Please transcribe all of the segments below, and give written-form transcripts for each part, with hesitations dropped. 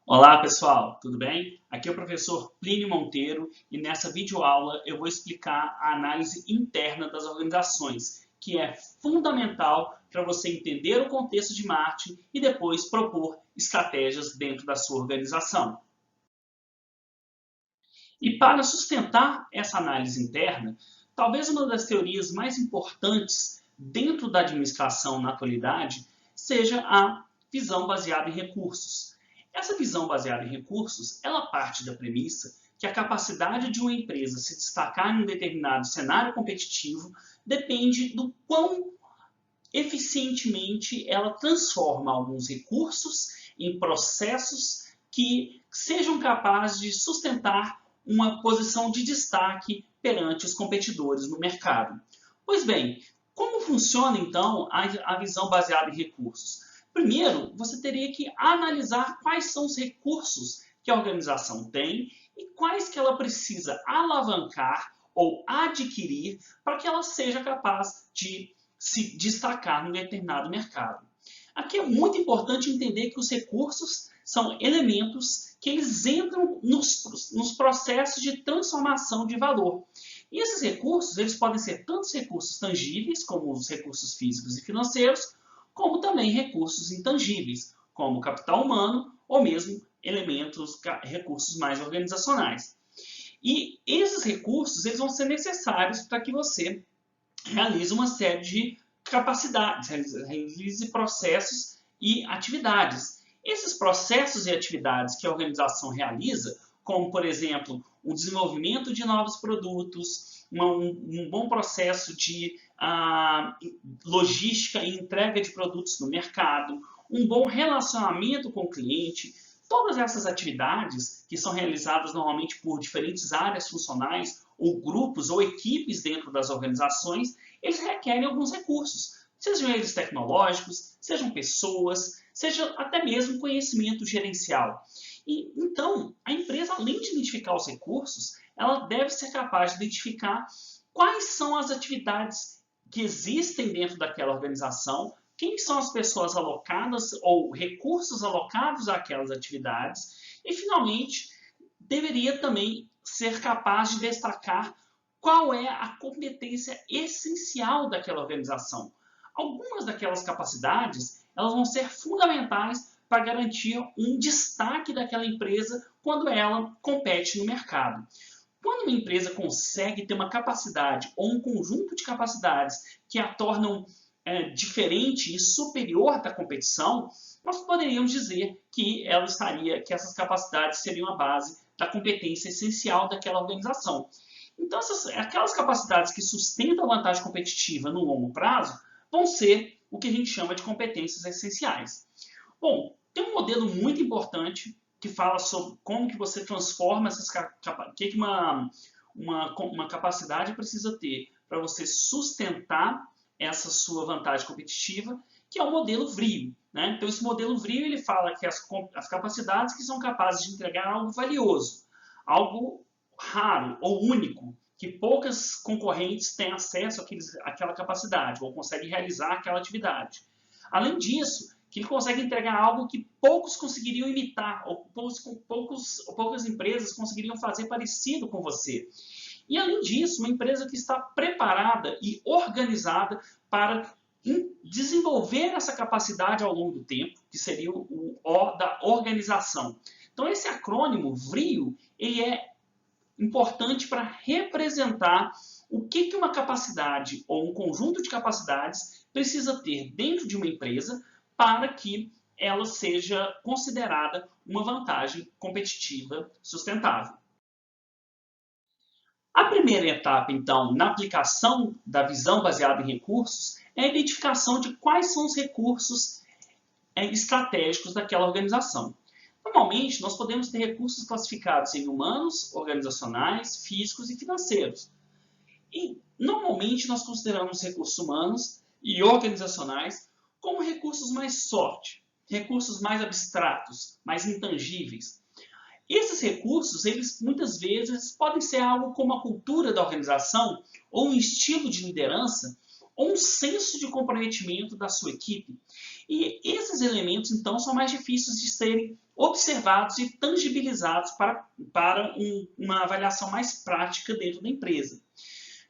Olá pessoal, tudo bem? Aqui é o professor Plínio Monteiro e nessa videoaula eu vou explicar a análise interna das organizações, que é fundamental para você entender o contexto de marketing e depois propor estratégias dentro da sua organização. E para sustentar essa análise interna, talvez uma das teorias mais importantes dentro da administração na atualidade seja a visão baseada em recursos. Essa visão baseada em recursos, ela parte da premissa que a capacidade de uma empresa se destacar em um determinado cenário competitivo depende do quão eficientemente ela transforma alguns recursos em processos que sejam capazes de sustentar uma posição de destaque perante os competidores no mercado. Pois bem, como funciona então a visão baseada em recursos? Primeiro, você teria que analisar quais são os recursos que a organização tem e quais que ela precisa alavancar ou adquirir para que ela seja capaz de se destacar num determinado mercado. Aqui é muito importante entender que os recursos são elementos que eles entram nos processos de transformação de valor. E esses recursos, eles podem ser tanto recursos tangíveis, como os recursos físicos e financeiros, como também recursos intangíveis, como capital humano ou mesmo recursos mais organizacionais. E esses recursos eles vão ser necessários para que você realize uma série de capacidades, realize processos e atividades. Esses processos e atividades que a organização realiza, como, por exemplo, o desenvolvimento de novos produtos, um bom processo de logística e entrega de produtos no mercado, um bom relacionamento com o cliente, todas essas atividades que são realizadas normalmente por diferentes áreas funcionais ou grupos ou equipes dentro das organizações, eles requerem alguns recursos, sejam eles tecnológicos, sejam pessoas, seja até mesmo conhecimento gerencial. E então, a empresa, além de identificar os recursos, ela deve ser capaz de identificar quais são as atividades que existem dentro daquela organização, quem são as pessoas alocadas ou recursos alocados àquelas atividades e, finalmente, deveria também ser capaz de destacar qual é a competência essencial daquela organização. Algumas daquelas capacidades elas vão ser fundamentais para garantir um destaque daquela empresa quando ela compete no mercado. Quando uma empresa consegue ter uma capacidade ou um conjunto de capacidades que a tornam diferente e superior da competição, nós poderíamos dizer que que essas capacidades seriam a base da competência essencial daquela organização. Então, aquelas capacidades que sustentam a vantagem competitiva no longo prazo vão ser o que a gente chama de competências essenciais. Bom, tem um modelo muito importante que fala sobre como que você transforma uma capacidade precisa ter para você sustentar essa sua vantagem competitiva, que é o modelo VRIO. Né? Então, esse modelo VRIO ele fala que as capacidades que são capazes de entregar algo valioso, algo raro ou único, que poucas concorrentes têm acesso àquela capacidade ou conseguem realizar aquela atividade. Além disso, que ele consegue entregar algo que poucos conseguiriam imitar, ou poucas empresas conseguiriam fazer parecido com você. E, além disso, uma empresa que está preparada e organizada para desenvolver essa capacidade ao longo do tempo, que seria o O da organização. Então, esse acrônimo VRIO, ele é importante para representar o que uma capacidade ou um conjunto de capacidades precisa ter dentro de uma empresa para que ela seja considerada uma vantagem competitiva sustentável. A primeira etapa, então, na aplicação da visão baseada em recursos, é a identificação de quais são os recursos estratégicos daquela organização. Normalmente, nós podemos ter recursos classificados em humanos, organizacionais, físicos e financeiros. E, normalmente, nós consideramos recursos humanos e organizacionais como recursos mais soft, recursos mais abstratos, mais intangíveis. Esses recursos, eles muitas vezes podem ser algo como a cultura da organização ou um estilo de liderança ou um senso de comprometimento da sua equipe. E esses elementos, então, são mais difíceis de serem observados e tangibilizados para uma avaliação mais prática dentro da empresa.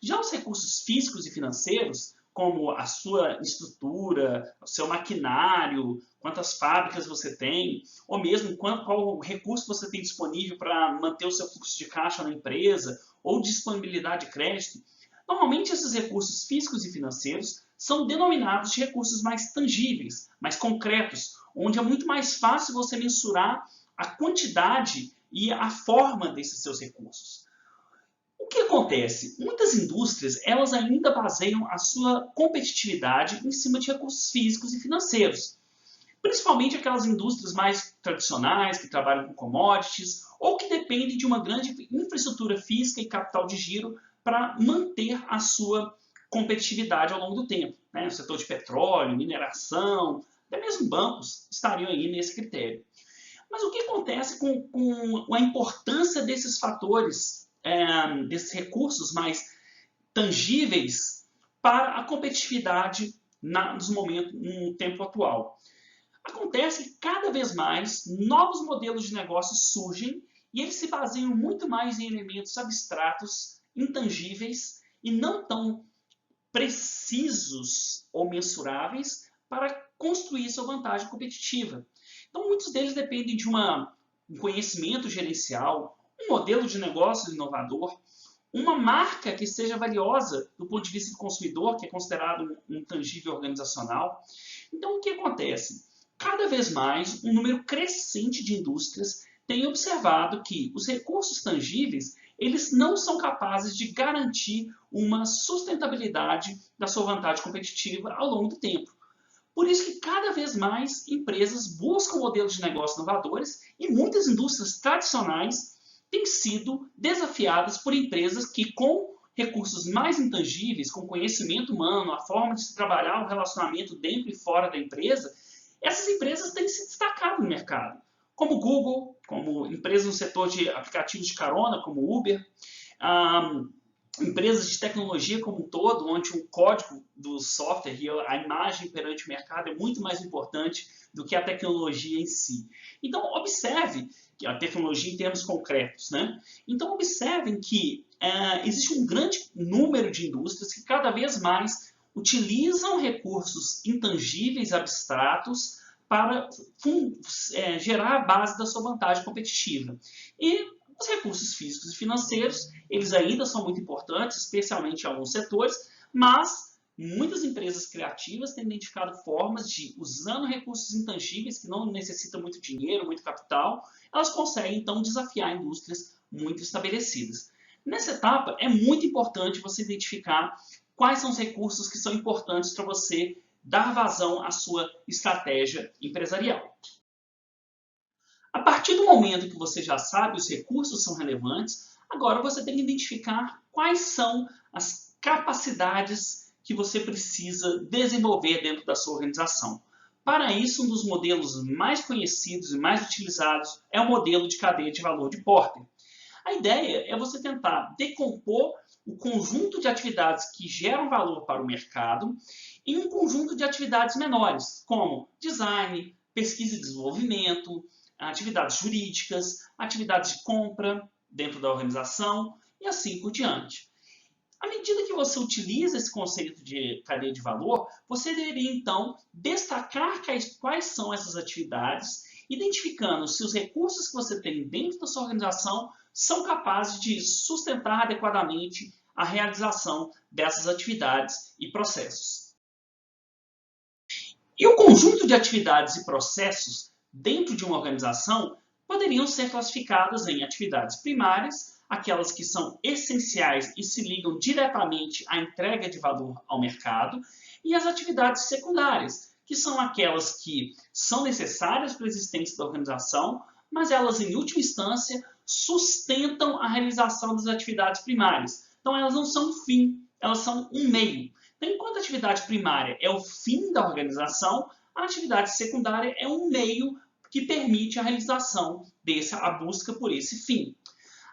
Já os recursos físicos e financeiros, como a sua estrutura, o seu maquinário, quantas fábricas você tem, ou mesmo qual recurso você tem disponível para manter o seu fluxo de caixa na empresa, ou disponibilidade de crédito, normalmente esses recursos físicos e financeiros são denominados de recursos mais tangíveis, mais concretos, onde é muito mais fácil você mensurar a quantidade e a forma desses seus recursos. O que acontece? Muitas indústrias elas ainda baseiam a sua competitividade em cima de recursos físicos e financeiros. Principalmente aquelas indústrias mais tradicionais, que trabalham com commodities, ou que dependem de uma grande infraestrutura física e capital de giro para manter a sua competitividade ao longo do tempo. O setor de petróleo, mineração, até mesmo bancos estariam aí nesse critério. Mas o que acontece com a importância desses fatores, desses recursos mais tangíveis para a competitividade no tempo atual? Acontece que cada vez mais novos modelos de negócios surgem e eles se baseiam muito mais em elementos abstratos, intangíveis e não tão precisos ou mensuráveis para construir sua vantagem competitiva. Então, muitos deles dependem de um conhecimento gerencial, um modelo de negócio inovador, uma marca que seja valiosa do ponto de vista do consumidor, que é considerado um tangível organizacional. Então, o que acontece? Cada vez mais, um número crescente de indústrias tem observado que os recursos tangíveis eles não são capazes de garantir uma sustentabilidade da sua vantagem competitiva ao longo do tempo. Por isso que cada vez mais empresas buscam modelos de negócio inovadores e muitas indústrias tradicionais têm sido desafiadas por empresas que, com recursos mais intangíveis, com conhecimento humano, a forma de se trabalhar o relacionamento dentro e fora da empresa, essas empresas têm se destacado no mercado, como Google, como empresas no setor de aplicativos de carona, como Uber, empresas de tecnologia como um todo, onde o código do software e a imagem perante o mercado é muito mais importante do que a tecnologia em si. Então, observe que a tecnologia em termos concretos, Então, observem que existe um grande número de indústrias que cada vez mais utilizam recursos intangíveis, abstratos, para gerar a base da sua vantagem competitiva. E os recursos físicos e financeiros, eles ainda são muito importantes, especialmente em alguns setores, mas muitas empresas criativas têm identificado formas de, usando recursos intangíveis, que não necessitam muito dinheiro, muito capital, elas conseguem, então, desafiar indústrias muito estabelecidas. Nessa etapa, é muito importante você identificar quais são os recursos que são importantes para você dar vazão à sua estratégia empresarial. A partir do momento que você já sabe os recursos são relevantes, agora você tem que identificar quais são as capacidades que você precisa desenvolver dentro da sua organização. Para isso, um dos modelos mais conhecidos e mais utilizados é o modelo de cadeia de valor de Porter. A ideia é você tentar decompor o conjunto de atividades que geram valor para o mercado em um conjunto de atividades menores, como design, pesquisa e desenvolvimento, atividades jurídicas, atividades de compra dentro da organização e assim por diante. À medida que você utiliza esse conceito de cadeia de valor, você deveria então destacar quais são essas atividades, identificando se os recursos que você tem dentro da sua organização são capazes de sustentar adequadamente a realização dessas atividades e processos. E o conjunto de atividades e processos dentro de uma organização poderiam ser classificadas em atividades primárias, aquelas que são essenciais e se ligam diretamente à entrega de valor ao mercado, e as atividades secundárias, que são aquelas que são necessárias para a existência da organização, mas elas, em última instância, sustentam a realização das atividades primárias. Então, elas não são um fim, elas são um meio. Então, enquanto a atividade primária é o fim da organização, a atividade secundária é um meio que permite a realização a busca por esse fim.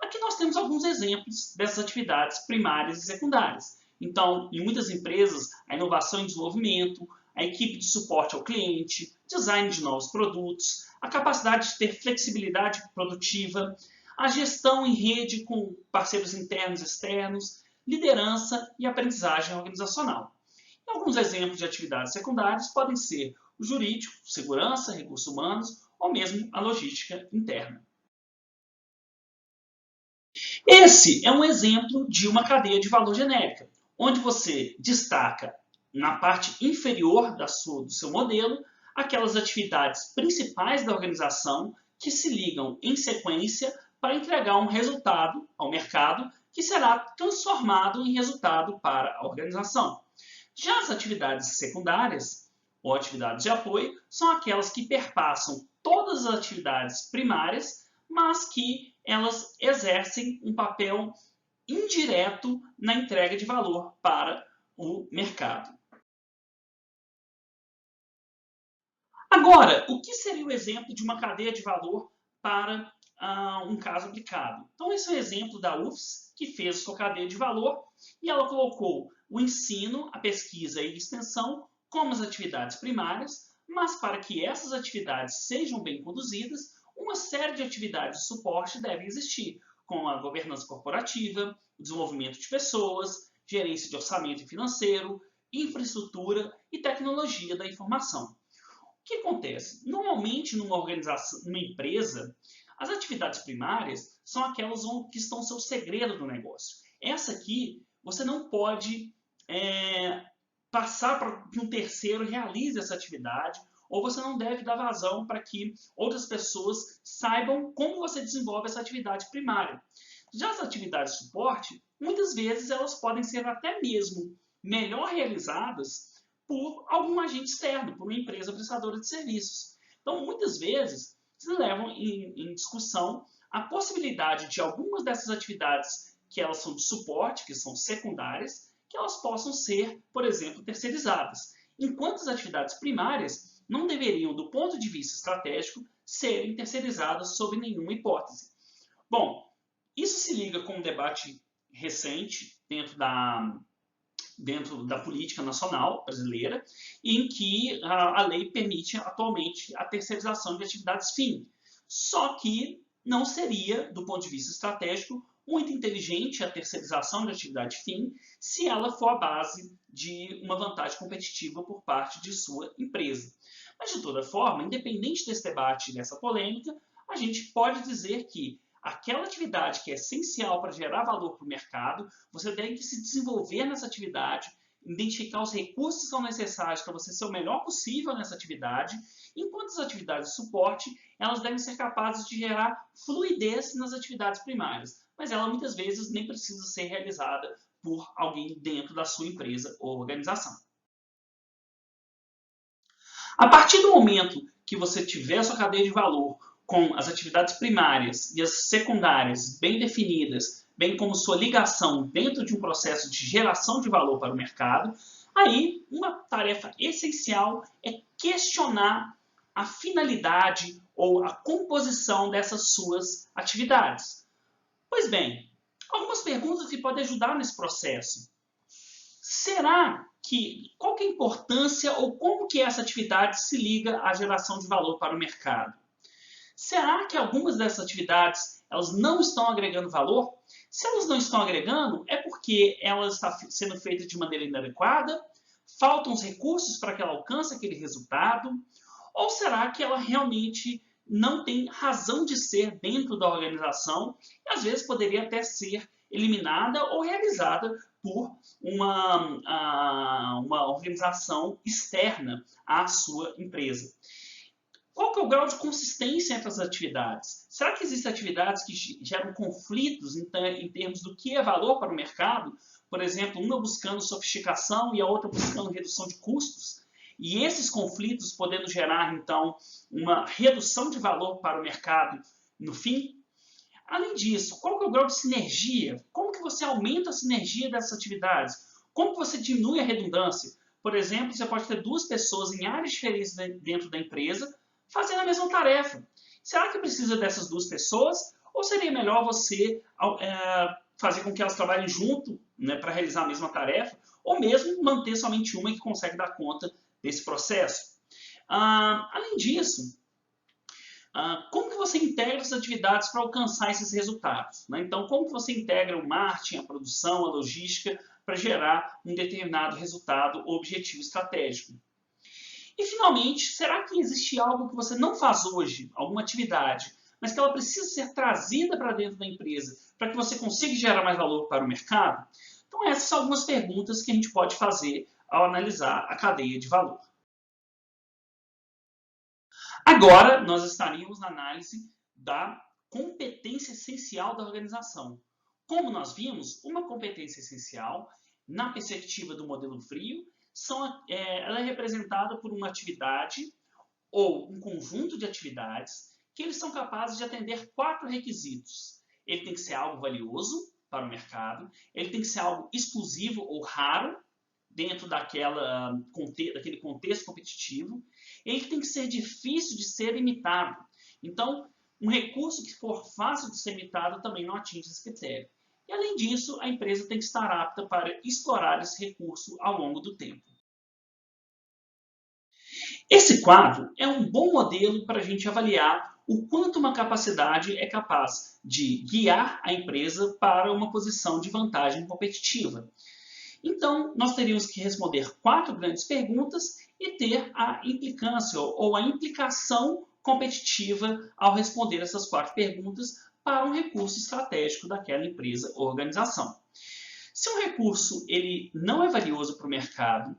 Aqui nós temos alguns exemplos dessas atividades primárias e secundárias. Então, em muitas empresas, a inovação e desenvolvimento, a equipe de suporte ao cliente, design de novos produtos, a capacidade de ter flexibilidade produtiva, a gestão em rede com parceiros internos e externos, liderança e aprendizagem organizacional. E alguns exemplos de atividades secundárias podem ser o jurídico, segurança, recursos humanos ou mesmo a logística interna. Esse é um exemplo de uma cadeia de valor genérica, onde você destaca na parte inferior do seu modelo aquelas atividades principais da organização que se ligam em sequência para entregar um resultado ao mercado que será transformado em resultado para a organização. Já as atividades secundárias ou atividades de apoio são aquelas que perpassam todas as atividades primárias, mas que elas exercem um papel indireto na entrega de valor para o mercado. Agora, o que seria o exemplo de uma cadeia de valor para um caso aplicado? Então, esse é um exemplo da UFS, que fez sua cadeia de valor e ela colocou o ensino, a pesquisa e a extensão como as atividades primárias, mas para que essas atividades sejam bem conduzidas, uma série de atividades de suporte devem existir, como a governança corporativa, o desenvolvimento de pessoas, gerência de orçamento financeiro, infraestrutura e tecnologia da informação. O que acontece? Normalmente, numa organização, numa empresa, as atividades primárias são aquelas que estão no seu segredo do negócio. Essa aqui, você não pode passar para que um terceiro realize essa atividade, ou você não deve dar vazão para que outras pessoas saibam como você desenvolve essa atividade primária. Já as atividades de suporte, muitas vezes elas podem ser até mesmo melhor realizadas por algum agente externo, por uma empresa prestadora de serviços. Então, muitas vezes, se levam em discussão a possibilidade de algumas dessas atividades que elas são de suporte, que são secundárias, que elas possam ser, por exemplo, terceirizadas. Enquanto as atividades primárias não deveriam, do ponto de vista estratégico, serem terceirizadas sob nenhuma hipótese. Bom, isso se liga com um debate recente dentro da política nacional brasileira, em que a lei permite atualmente a terceirização de atividades fim. Só que não seria, do ponto de vista estratégico, muito inteligente a terceirização de atividade fim se ela for a base de uma vantagem competitiva por parte de sua empresa. Mas, de toda forma, independente desse debate e dessa polêmica, a gente pode dizer que aquela atividade que é essencial para gerar valor para o mercado, você tem que se desenvolver nessa atividade, identificar os recursos que são necessários para você ser o melhor possível nessa atividade, enquanto as atividades de suporte, elas devem ser capazes de gerar fluidez nas atividades primárias, mas ela muitas vezes nem precisa ser realizada por alguém dentro da sua empresa ou organização. A partir do momento que você tiver a sua cadeia de valor com as atividades primárias e as secundárias bem definidas, bem como sua ligação dentro de um processo de geração de valor para o mercado, aí uma tarefa essencial é questionar a finalidade ou a composição dessas suas atividades. Pois bem, algumas perguntas que podem ajudar nesse processo. Qual que é a importância ou como que essa atividade se liga à geração de valor para o mercado? Será que algumas dessas atividades elas não estão agregando valor? Se elas não estão agregando, é porque elas estão sendo feitas de maneira inadequada? Faltam os recursos para que ela alcance aquele resultado? Ou será que ela realmente não tem razão de ser dentro da organização e às vezes poderia até ser eliminada ou realizada por uma organização externa à sua empresa? Qual que é o grau de consistência entre as atividades? Será que existem atividades que geram conflitos em termos do que é valor para o mercado? Por exemplo, uma buscando sofisticação e a outra buscando redução de custos? E esses conflitos podendo gerar, então, uma redução de valor para o mercado no fim? Além disso, qual que é o grau de sinergia? Como que você aumenta a sinergia dessas atividades? Como que você diminui a redundância? Por exemplo, você pode ter duas pessoas em áreas diferentes dentro da empresa fazendo a mesma tarefa. Será que precisa dessas duas pessoas? Ou seria melhor você fazer com que elas trabalhem junto né, para realizar a mesma tarefa, ou mesmo manter somente uma que consegue dar conta desse processo. Além disso, como que você integra as atividades para alcançar esses resultados, né? Então, como que você integra o marketing, a produção, a logística para gerar um determinado resultado ou objetivo estratégico? E, finalmente, será que existe algo que você não faz hoje, alguma atividade, mas que ela precisa ser trazida para dentro da empresa para que você consiga gerar mais valor para o mercado? Então, essas são algumas perguntas que a gente pode fazer ao analisar a cadeia de valor. Agora, nós estaríamos na análise da competência essencial da organização. Como nós vimos, uma competência essencial, na perspectiva do modelo frio, ela é representada por uma atividade ou um conjunto de atividades que eles são capazes de atender 4 requisitos. Ele tem que ser algo valioso para o mercado, ele tem que ser algo exclusivo ou raro dentro daquele contexto competitivo, ele tem que ser difícil de ser imitado. Então, um recurso que for fácil de ser imitado também não atinge esse critério. E, além disso, a empresa tem que estar apta para explorar esse recurso ao longo do tempo. Esse quadro é um bom modelo para a gente avaliar o quanto uma capacidade é capaz de guiar a empresa para uma posição de vantagem competitiva. Então, nós teríamos que responder 4 grandes perguntas e ter a implicância ou a implicação competitiva ao responder essas 4 perguntas para um recurso estratégico daquela empresa ou organização. Se um recurso ele não é valioso para o mercado,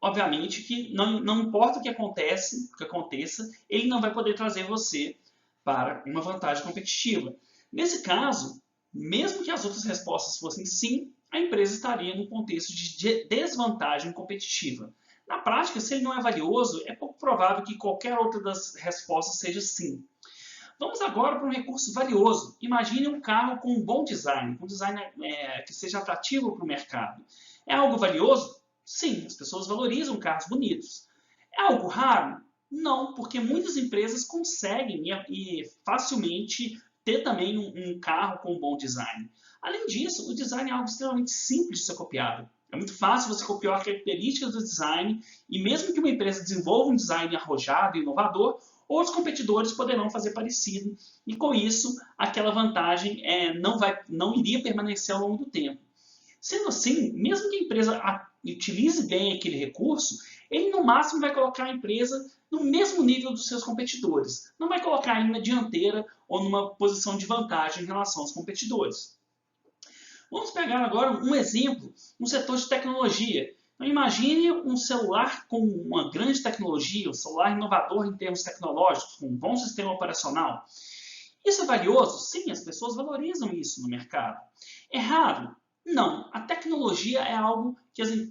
obviamente que não importa o que aconteça, ele não vai poder trazer você para uma vantagem competitiva. Nesse caso, mesmo que as outras respostas fossem sim, a empresa estaria num contexto de desvantagem competitiva. Na prática, se ele não é valioso, é pouco provável que qualquer outra das respostas seja sim. Vamos agora para um recurso valioso. Imagine um carro com um bom design, um design que seja atrativo para o mercado. É algo valioso? Sim, as pessoas valorizam carros bonitos. É algo raro? Não, porque muitas empresas conseguem e facilmente ter também um carro com um bom design. Além disso, o design é algo extremamente simples de ser copiado. É muito fácil você copiar as características do design e mesmo que uma empresa desenvolva um design arrojado e inovador, outros competidores poderão fazer parecido e com isso aquela vantagem não iria permanecer ao longo do tempo. Sendo assim, mesmo que a empresa utilize bem aquele recurso, ele no máximo vai colocar a empresa no mesmo nível dos seus competidores. Não vai colocar ele na dianteira ou numa posição de vantagem em relação aos competidores. Vamos pegar agora um exemplo no setor de tecnologia. Então, imagine um celular com uma grande tecnologia, um celular inovador em termos tecnológicos, com um bom sistema operacional. Isso é valioso? Sim, as pessoas valorizam isso no mercado. É raro? Não. A tecnologia é algo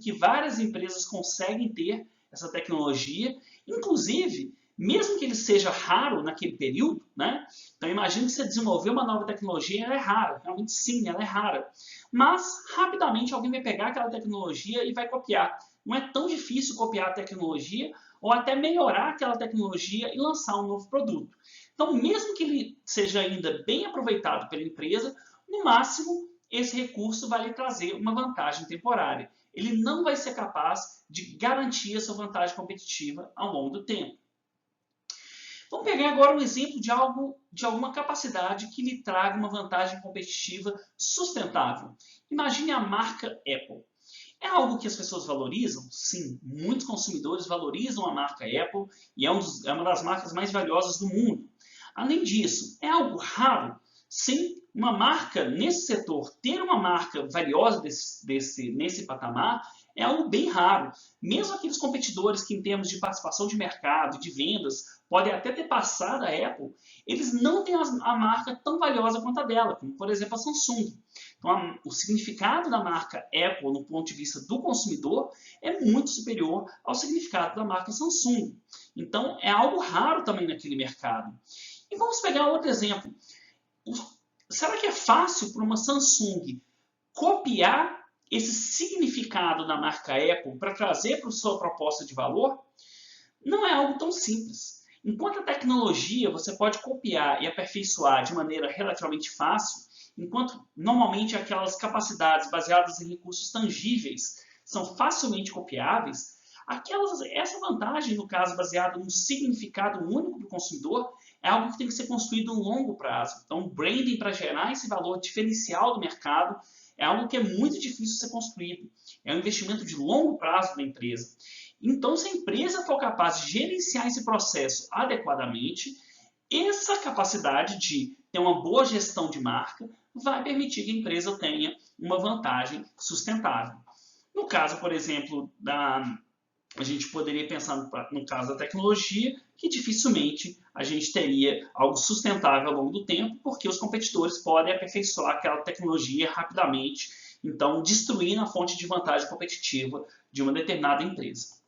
que várias empresas conseguem ter, essa tecnologia. Inclusive, mesmo que ele seja raro naquele período, né? Então imagine que você desenvolveu uma nova tecnologia e ela é rara. Realmente sim, ela é rara. Mas rapidamente alguém vai pegar aquela tecnologia e vai copiar. Não é tão difícil copiar a tecnologia ou até melhorar aquela tecnologia e lançar um novo produto. Então, mesmo que ele seja ainda bem aproveitado pela empresa, no máximo esse recurso vai lhe trazer uma vantagem temporária. Ele não vai ser capaz de garantir a sua vantagem competitiva ao longo do tempo. Vamos pegar agora um exemplo de alguma capacidade que lhe traga uma vantagem competitiva sustentável. Imagine a marca Apple. É algo que as pessoas valorizam? Sim, muitos consumidores valorizam a marca Apple e é uma das marcas mais valiosas do mundo. Além disso, é algo raro? Sim, uma marca nesse setor, ter uma marca valiosa nesse patamar é algo bem raro. Mesmo aqueles competidores que, em termos de participação de mercado, de vendas, podem até ter passado a Apple, eles não têm a marca tão valiosa quanto a dela, como, por exemplo, a Samsung. Então, o significado da marca Apple, no ponto de vista do consumidor, é muito superior ao significado da marca Samsung. Então, é algo raro também naquele mercado. E vamos pegar outro exemplo. Será que é fácil para uma Samsung copiar esse significado da marca Apple para trazer para a sua proposta de valor? Não é algo tão simples. Enquanto a tecnologia você pode copiar e aperfeiçoar de maneira relativamente fácil, enquanto normalmente aquelas capacidades baseadas em recursos tangíveis são facilmente copiáveis, essa vantagem, no caso, baseada num significado único para o consumidor, é algo que tem que ser construído no longo prazo. Então, o branding para gerar esse valor diferencial do mercado é algo que é muito difícil de ser construído. É um investimento de longo prazo da empresa. Então, se a empresa for capaz de gerenciar esse processo adequadamente, essa capacidade de ter uma boa gestão de marca vai permitir que a empresa tenha uma vantagem sustentável. No caso, por exemplo, a gente poderia pensar no caso da tecnologia, que dificilmente a gente teria algo sustentável ao longo do tempo, porque os competidores podem aperfeiçoar aquela tecnologia rapidamente, então destruindo a fonte de vantagem competitiva de uma determinada empresa.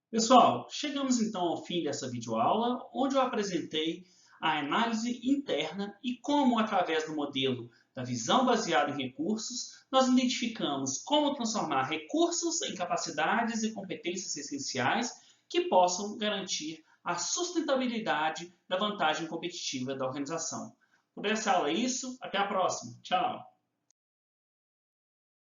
Pessoal, chegamos então ao fim dessa videoaula, onde eu apresentei a análise interna e como, através do modelo da visão baseada em recursos, nós identificamos como transformar recursos em capacidades e competências essenciais que possam garantir a sustentabilidade da vantagem competitiva da organização. Por essa aula é isso, até a próxima. Tchau!